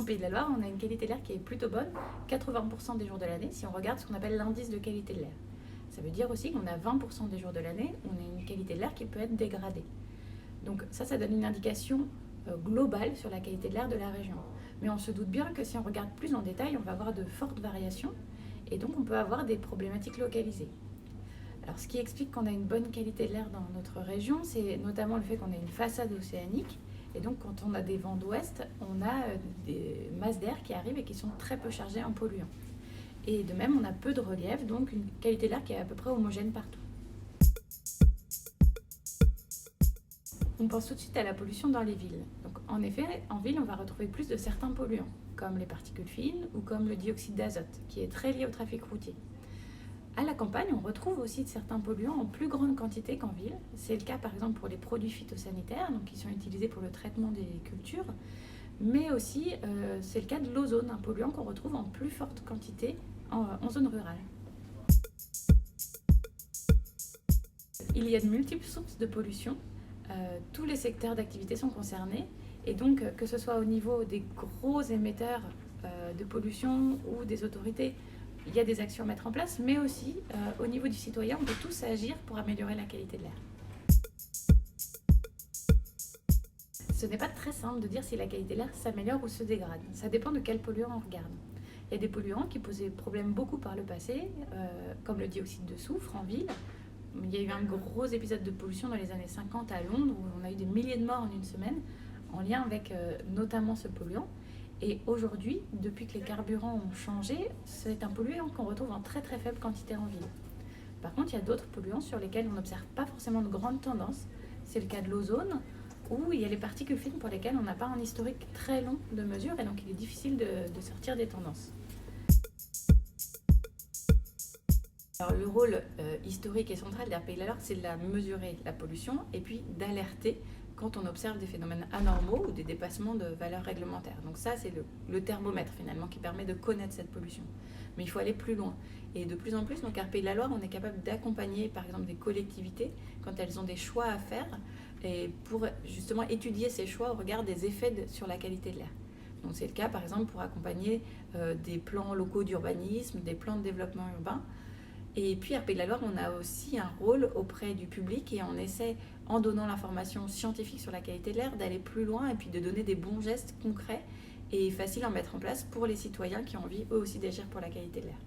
Pays de la Loire, on a une qualité de l'air qui est plutôt bonne, 80% des jours de l'année, si on regarde ce qu'on appelle l'indice de qualité de l'air. Ça veut dire aussi qu'on a 20% des jours de l'année, on a une qualité de l'air qui peut être dégradée. Donc ça donne une indication globale sur la qualité de l'air de la région. Mais on se doute bien que si on regarde plus en détail, on va avoir de fortes variations et donc on peut avoir des problématiques localisées. Alors ce qui explique qu'on a une bonne qualité de l'air dans notre région, c'est notamment le fait qu'on a une façade océanique. Et donc quand on a des vents d'ouest, on a des masses d'air qui arrivent et qui sont très peu chargées en polluants. Et de même, on a peu de relief, donc une qualité de l'air qui est à peu près homogène partout. On pense tout de suite à la pollution dans les villes. Donc, en effet, en ville, on va retrouver plus de certains polluants, comme les particules fines ou comme le dioxyde d'azote, qui est très lié au trafic routier. À la campagne, on retrouve aussi certains polluants en plus grande quantité qu'en ville. C'est le cas par exemple pour les produits phytosanitaires, donc qui sont utilisés pour le traitement des cultures, mais aussi c'est le cas de l'ozone, un polluant qu'on retrouve en plus forte quantité en zone rurale. Il y a de multiples sources de pollution. Tous les secteurs d'activité sont concernés et donc que ce soit au niveau des gros émetteurs de pollution ou des autorités, il y a des actions à mettre en place, mais aussi au niveau du citoyen, on peut tous agir pour améliorer la qualité de l'air. Ce n'est pas très simple de dire si la qualité de l'air s'améliore ou se dégrade. Ça dépend de quel polluant on regarde. Il y a des polluants qui posaient problème beaucoup par le passé, comme le dioxyde de soufre en ville. Il y a eu un gros épisode de pollution dans les années 50 à Londres où on a eu des milliers de morts en une semaine en lien avec notamment ce polluant. Et aujourd'hui, depuis que les carburants ont changé, c'est un polluant qu'on retrouve en très très faible quantité en ville. Par contre, il y a d'autres polluants sur lesquels on n'observe pas forcément de grandes tendances. C'est le cas de l'ozone, où il y a les particules fines pour lesquelles on n'a pas un historique très long de mesure et donc il est difficile de sortir des tendances. Alors, le rôle historique et central d'Air Pays de la Loire, c'est de mesurer la pollution et puis d'alerter quand on observe des phénomènes anormaux ou des dépassements de valeurs réglementaires. Donc ça, c'est le thermomètre finalement qui permet de connaître cette pollution. Mais il faut aller plus loin. Et de plus en plus, donc Air Pays de la Loire, on est capable d'accompagner par exemple des collectivités quand elles ont des choix à faire et pour justement étudier ces choix au regard des effets sur la qualité de l'air. Donc c'est le cas par exemple pour accompagner des plans locaux d'urbanisme, des plans de développement urbain. Et puis, Air Pays de la Loire, on a aussi un rôle auprès du public et on essaie, en donnant l'information scientifique sur la qualité de l'air, d'aller plus loin et puis de donner des bons gestes concrets et faciles à mettre en place pour les citoyens qui ont envie eux aussi d'agir pour la qualité de l'air.